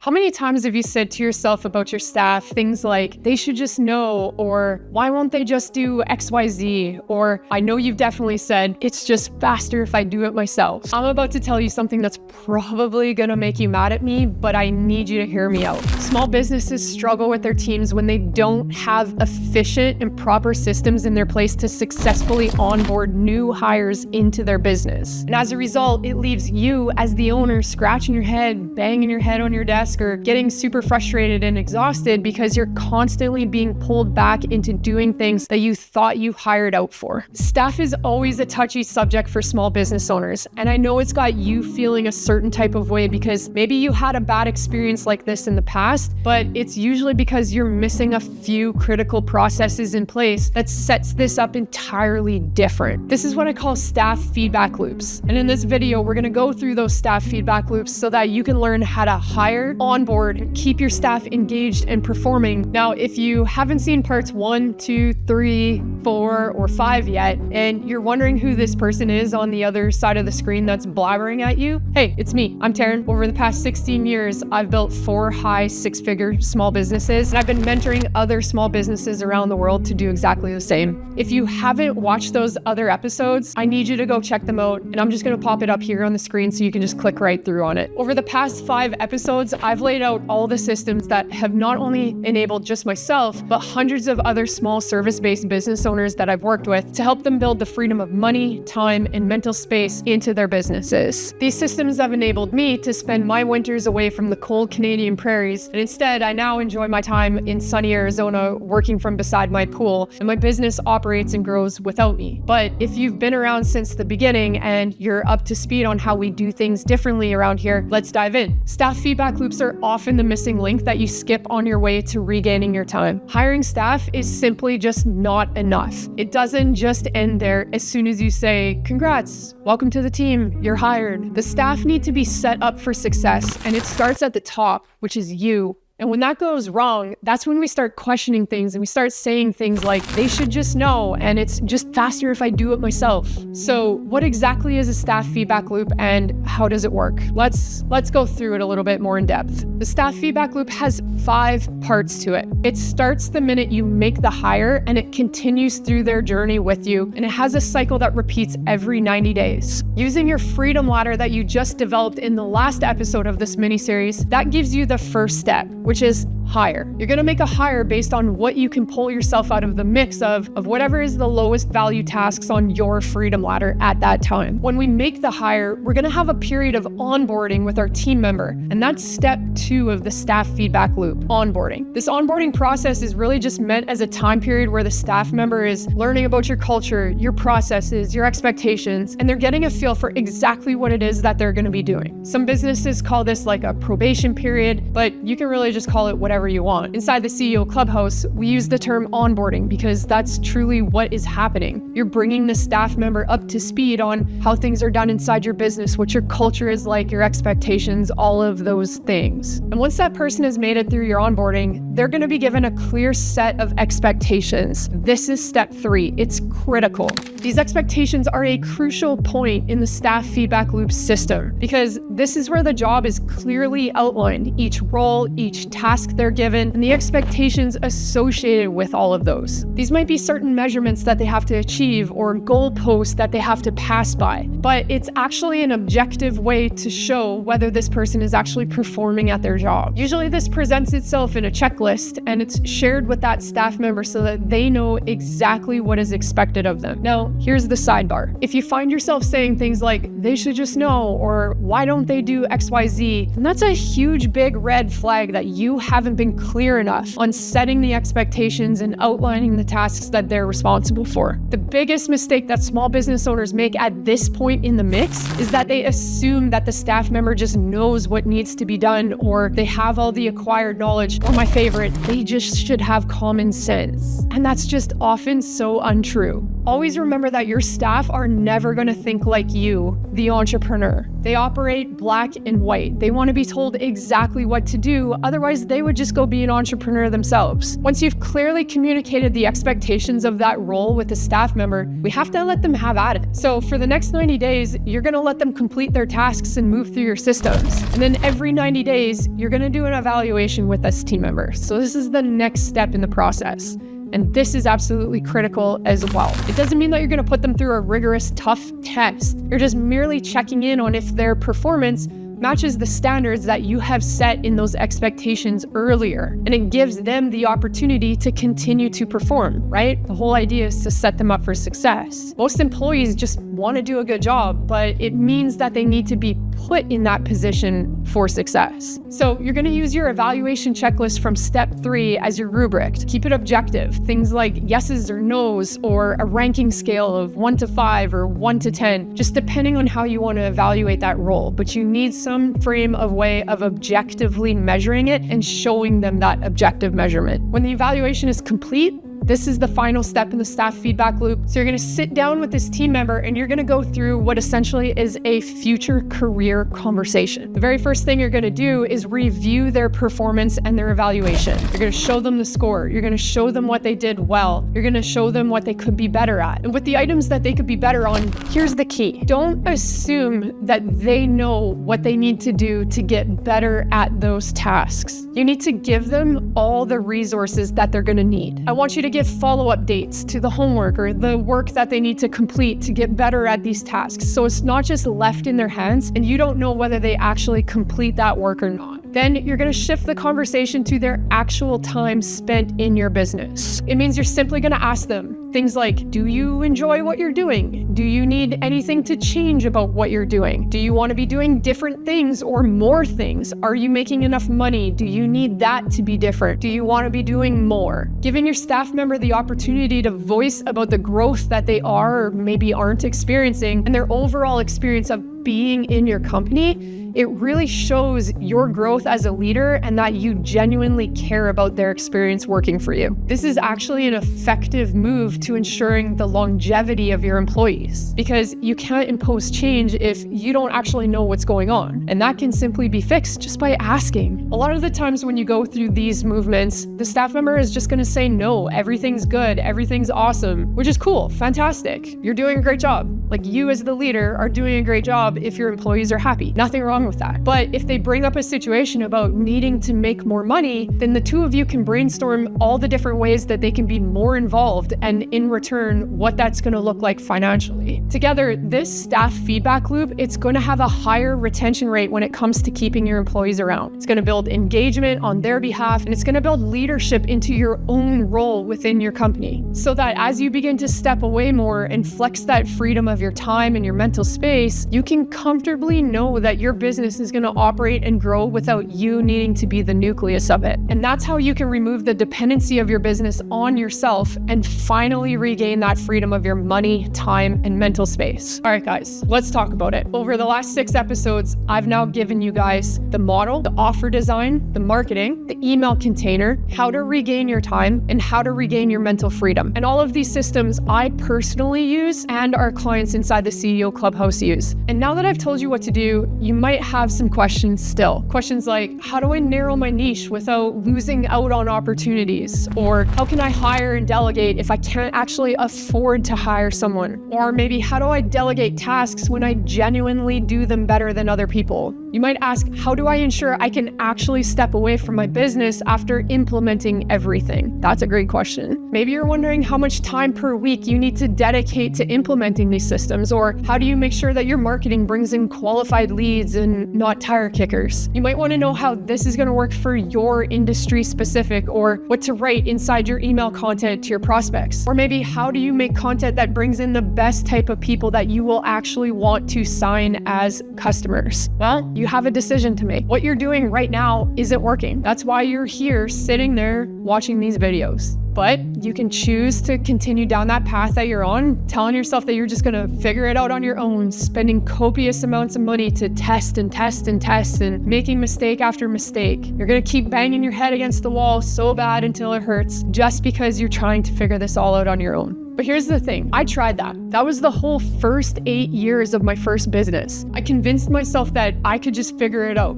How many times have you said to yourself about your staff things like, they should just know, or why won't they just do XYZ? Or I know you've definitely said, it's just faster if I do it myself. I'm about to tell you something that's probably gonna make you mad at me, but I need you to hear me out. Small businesses struggle with their teams when they don't have efficient and proper systems in their place to successfully onboard new hires into their business. And as a result, it leaves you as the owner scratching your head, banging your head on your desk, or getting super frustrated and exhausted because you're constantly being pulled back into doing things that you thought you hired out for. Staff is always a touchy subject for small business owners, and I know it's got you feeling a certain type of way because maybe you had a bad experience like this in the past, but it's usually because you're missing a few critical processes in place that sets this up entirely different. This is what I call staff feedback loops. And in this video, we're gonna go through those staff feedback loops so that you can learn how to hire, onboard, and keep your staff engaged and performing. Now, if you haven't seen parts 1, 2, 3, 4, or 5 yet, and you're wondering who this person is on the other side of the screen that's blabbering at you, hey, it's me. I'm Taryn. Over the past 16 years, I've built 4 high 6-figure small businesses, and I've been mentoring other small businesses around the world to do exactly the same. If you haven't watched those other episodes, I need you to go check them out, and I'm just gonna pop it up here on the screen so you can just click right through on it. Over the past 5 episodes, I've laid out all the systems that have not only enabled just myself, but hundreds of other small service-based business owners that I've worked with to help them build the freedom of money, time, and mental space into their businesses. These systems have enabled me to spend my winters away from the cold Canadian prairies, and instead, I now enjoy my time in sunny Arizona working from beside my pool, and my business operates and grows without me. But if you've been around since the beginning and you're up to speed on how we do things differently around here, let's dive in. Staff feedback loops are often the missing link that you skip on your way to regaining your time. Hiring staff is simply just not enough. It doesn't just end there as soon as you say, congrats, welcome to the team, you're hired. The staff need to be set up for success, and it starts at the top, which is you. And when that goes wrong, that's when we start questioning things and we start saying things like, they should just know, and it's just faster if I do it myself. So what exactly is a staff feedback loop and how does it work? Let's go through it a little bit more in depth. The staff feedback loop has 5 parts to it. It starts the minute you make the hire and it continues through their journey with you, and it has a cycle that repeats every 90 days. Using your freedom ladder that you just developed in the last episode of this mini-series, that gives you the first step, which is hire. You're gonna make a hire based on what you can pull yourself out of the mix of whatever is the lowest value tasks on your freedom ladder at that time. When we make the hire, we're gonna have a period of onboarding with our team member, and that's step 2 of the staff feedback loop, onboarding. This onboarding process is really just meant as a time period where the staff member is learning about your culture, your processes, your expectations, and they're getting a feel for exactly what it is that they're gonna be doing. Some businesses call this like a probation period, but you can really just call it whatever you want. Inside the CEO Clubhouse, we use the term onboarding because that's truly what is happening. You're bringing the staff member up to speed on how things are done inside your business, what your culture is like, your expectations, all of those things. And once that person has made it through your onboarding, they're going to be given a clear set of expectations. This is step 3. It's critical. These expectations are a crucial point in the staff feedback loop system because this is where the job is clearly outlined, each role, each task they're given, and the expectations associated with all of those. These might be certain measurements that they have to achieve or goalposts that they have to pass by, but it's actually an objective way to show whether this person is actually performing at their job. Usually this presents itself in a checklist and it's shared with that staff member so that they know exactly what is expected of them. Now, here's the sidebar. If you find yourself saying things like, they should just know, or why don't they do XYZ, then that's a huge big red flag that you haven't been clear enough on setting the expectations and outlining the tasks that they're responsible for. The biggest mistake that small business owners make at this point in the mix is that they assume that the staff member just knows what needs to be done, or they have all the acquired knowledge, or my favorite, expert. They just should have common sense. And that's just often so untrue. Always remember that your staff are never going to think like you, the entrepreneur. They operate black and white. They want to be told exactly what to do. Otherwise, they would just go be an entrepreneur themselves. Once you've clearly communicated the expectations of that role with a staff member, we have to let them have at it. So for the next 90 days, you're going to let them complete their tasks and move through your systems. And then every 90 days, you're going to do an evaluation with this team member. So this is the next step in the process. And this is absolutely critical as well. It doesn't mean that you're going to put them through a rigorous, tough test. You're just merely checking in on if their performance matches the standards that you have set in those expectations earlier. And it gives them the opportunity to continue to perform, right? The whole idea is to set them up for success. Most employees just want to do a good job, but it means that they need to be put in that position for success. So you're going to use your evaluation checklist from step 3 as your rubric. Keep it objective. Things like yeses or nos, or a ranking scale of 1 to 5 or 1 to 10, just depending on how you want to evaluate that role. But you need some frame of way of objectively measuring it and showing them that objective measurement. When the evaluation is complete, this is the final step in the staff feedback loop. So you're going to sit down with this team member and you're going to go through what essentially is a future career conversation. The very first thing you're going to do is review their performance and their evaluation. You're going to show them the score. You're going to show them what they did well. You're going to show them what they could be better at. And with the items that they could be better on, here's the key. Don't assume that they know what they need to do to get better at those tasks. You need to give them all the resources that they're going to need. I want you to give follow-up dates to the homework or the work that they need to complete to get better at these tasks. So it's not just left in their hands and you don't know whether they actually complete that work or not. Then you're going to shift the conversation to their actual time spent in your business. It means you're simply going to ask them things like, do you enjoy what you're doing? Do you need anything to change about what you're doing? Do you want to be doing different things or more things? Are you making enough money? Do you need that to be different? Do you want to be doing more? Giving your staff member the opportunity to voice about the growth that they are or maybe aren't experiencing and their overall experience of being in your company, it really shows your growth as a leader and that you genuinely care about their experience working for you. This is actually an effective move to ensuring the longevity of your employees, because you can't impose change if you don't actually know what's going on. And that can simply be fixed just by asking. A lot of the times when you go through these movements, the staff member is just going to say, no, everything's good, everything's awesome, which is cool, fantastic. You're doing a great job. Like, you as the leader are doing a great job if your employees are happy. Nothing wrong with that. But if they bring up a situation about needing to make more money, then the two of you can brainstorm all the different ways that they can be more involved, and in return, what that's going to look like financially. Together, this staff feedback loop, it's going to have a higher retention rate when it comes to keeping your employees around. It's going to build engagement on their behalf, and it's going to build leadership into your own role within your company, so that as you begin to step away more and flex that freedom of your time and your mental space, you can comfortably know that your business is going to operate and grow without you needing to be the nucleus of it. And that's how you can remove the dependency of your business on yourself and finally regain that freedom of your money, time, and mental space. All right, guys, let's talk about it. Over the last 6 episodes, I've now given you guys the model, the offer design, the marketing, the email container, how to regain your time, and how to regain your mental freedom. And all of these systems I personally use and our clients inside the CEO Clubhouse use. And now that I've told you what to do, you might have some questions still. Questions like, how do I narrow my niche without losing out on opportunities? Or how can I hire and delegate if I can't actually afford to hire someone? Or maybe, how do I delegate tasks when I genuinely do them better than other people? You might ask, how do I ensure I can actually step away from my business after implementing everything? That's a great question. Maybe you're wondering how much time per week you need to dedicate to implementing these systems, or how do you make sure that your marketing brings in qualified leads and not tire kickers? You might want to know how this is going to work for your industry specific, or what to write inside your email content to your prospects. Or maybe, how do you make content that brings in the best type of people that you will actually want to sign as customers? Well, you have a decision to make. What you're doing right now isn't working. That's why you're here sitting there watching these videos. but you can choose to continue down that path at your own, telling yourself that you're just going to figure it out on your own, spending copious amounts of money to test and making mistake after mistake. You're going to keep banging your head against the wall so bad until it hurts just because you're trying to figure this all out on your own. But here's the thing, I tried that. That was the whole first 8 years of my first business. I convinced myself that I could just figure it out.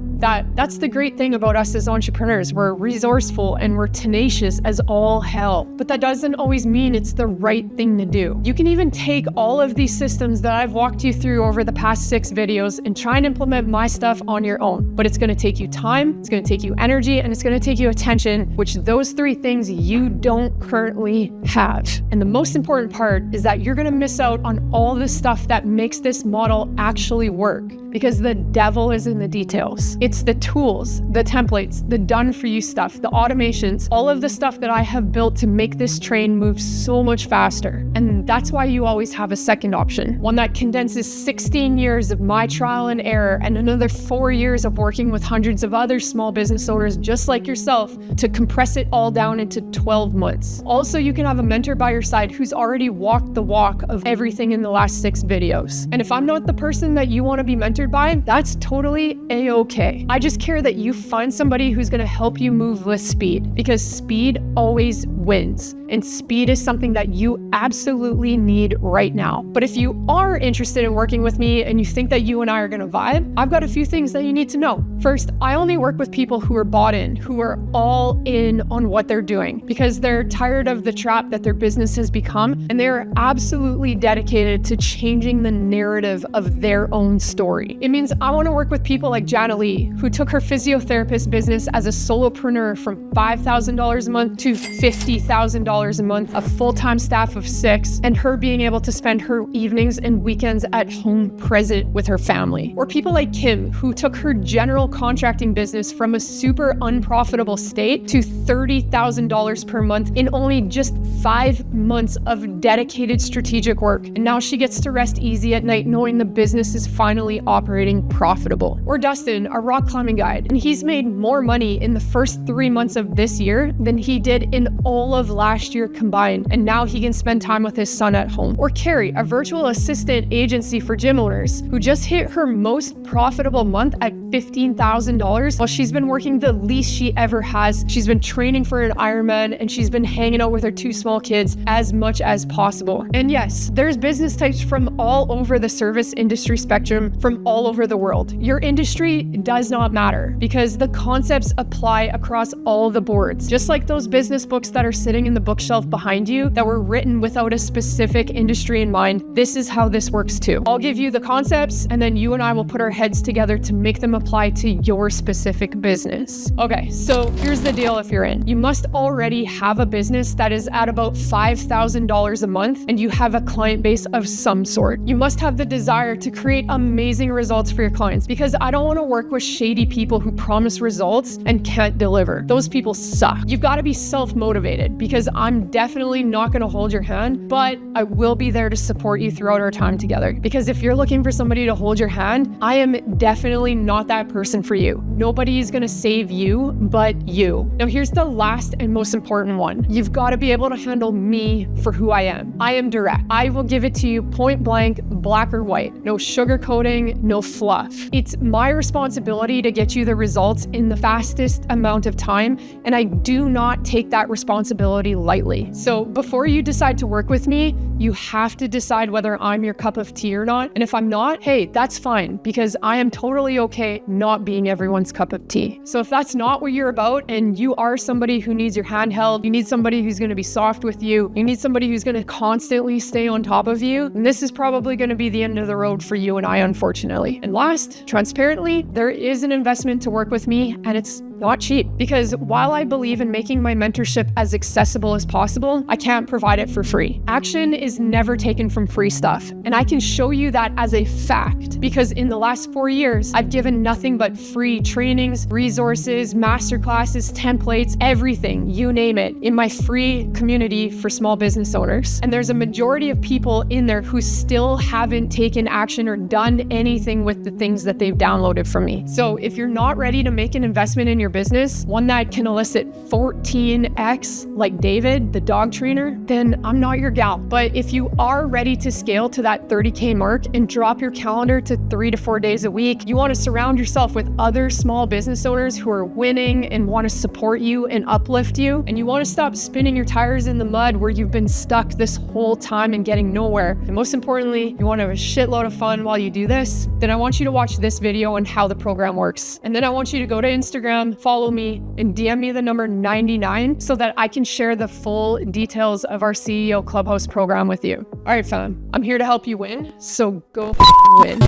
That's the great thing about us as entrepreneurs. We're resourceful and we're tenacious as all hell. But that doesn't always mean it's the right thing to do. You can even take all of these systems that I've walked you through over the past 6 videos and try and implement my stuff on your own. But it's gonna take you time, it's gonna take you energy, and it's gonna take you attention, which those 3 things you don't currently have. And the most important part is that you're gonna miss out on all the stuff that makes this model actually work, because the devil is in the details. It's the tools, the templates, the done for you stuff, the automations, all of the stuff that I have built to make this train move so much faster. And that's why you always have a second option, one that condenses 16 years of my trial and error and another 4 years of working with hundreds of other small business owners just like yourself to compress it all down into 12 months. Also, you can have a mentor by your side who's already walked the walk of everything in the last 6 videos. And if I'm not the person that you want to be mentored by, that's totally a-okay. I just care that you find somebody who's going to help you move with speed, because speed always wins. And speed is something that you absolutely need right now. But if you are interested in working with me and you think that you and I are going to vibe, I've got a few things that you need to know. First, I only work with people who are bought in, who are all in on what they're doing, because they're tired of the trap that their business has become, and they're absolutely dedicated to changing the narrative of their own story. It means I want to work with people like Jana Lee, who took her physiotherapist business as a solopreneur from $5,000 a month to $50,000 a month, a full-time staff of 6, and her being able to spend her evenings and weekends at home present with her family. Or people like Kim, who took her general contracting business from a super unprofitable state to $30,000 per month in only just 5 months of dedicated strategic work. And now she gets to rest easy at night knowing the business is finally operating profitable. Or Dustin, our rock climbing guide, and he's made more money in the first 3 months of this year than he did in all of last year combined, and now he can spend time with his son at home. Or Carrie, a virtual assistant agency for gym owners, who just hit her most profitable month at $15,000 while she's been working the least she ever has. She's been training for an Ironman, and she's been hanging out with her 2 small kids as much as possible. And yes, there's business types from all over the service industry spectrum, from all over the world. Your industry does not matter, because the concepts apply across all the boards. Just like those business books that are sitting in the bookshelf behind you that were written without a specific industry in mind, this is how this works too. I'll give you the concepts, and then you and I will put our heads together to make them apply to your specific business. Okay, so here's the deal if you're in. You must already have a business that is at about $5,000 a month, and you have a client base of some sort. You must have the desire to create amazing results for your clients, because I don't want to work with shady people who promise results and can't deliver. Those people suck. You've got to be self-motivated, because I'm definitely not going to hold your hand, but I will be there to support you throughout our time together. Because if you're looking for somebody to hold your hand, I am definitely not that person for you. Nobody is going to save you but you. Now here's the last and most important one. You've got to be able to handle me for who I am. I am direct. I will give it to you point blank, black or white. No sugarcoating, no fluff. It's my responsibility to get you the results in the fastest amount of time, and I do not take that responsibility lightly. So before you decide to work with me, you have to decide whether I'm your cup of tea or not. And if I'm not, hey, that's fine, because I am totally okay not being everyone's cup of tea. So if that's not what you're about, and you are somebody who needs your hand held, you need somebody who's going to be soft with you, you need somebody who's going to constantly stay on top of you, then this is probably going to be the end of the road for you and I, unfortunately. And last, transparently, there is an investment to work with me, and it's not cheap, because while I believe in making my mentorship as accessible as possible, I can't provide it for free. Action is never taken from free stuff, and I can show you that as a fact, because in the last 4 years, I've given nothing but free trainings, resources, masterclasses, templates, everything, you name it, in my free community for small business owners. And there's a majority of people in there who still haven't taken action or done anything with the things that they've downloaded from me. So if you're not ready to make an investment in your your business, one that can elicit 14x like David, the dog trainer, then I'm not your gal. But if you are ready to scale to that 30K mark and drop your calendar to 3 to 4 days a week, you want to surround yourself with other small business owners who are winning and want to support you and uplift you, and you want to stop spinning your tires in the mud where you've been stuck this whole time and getting nowhere. And most importantly, you want to have a shitload of fun while you do this, then I want you to watch this video on how the program works. And then I want you to go to Instagram, follow me, and DM me the number 99 so that I can share the full details of our CEO Clubhouse program with you. All right, fam, I'm here to help you win, so go win.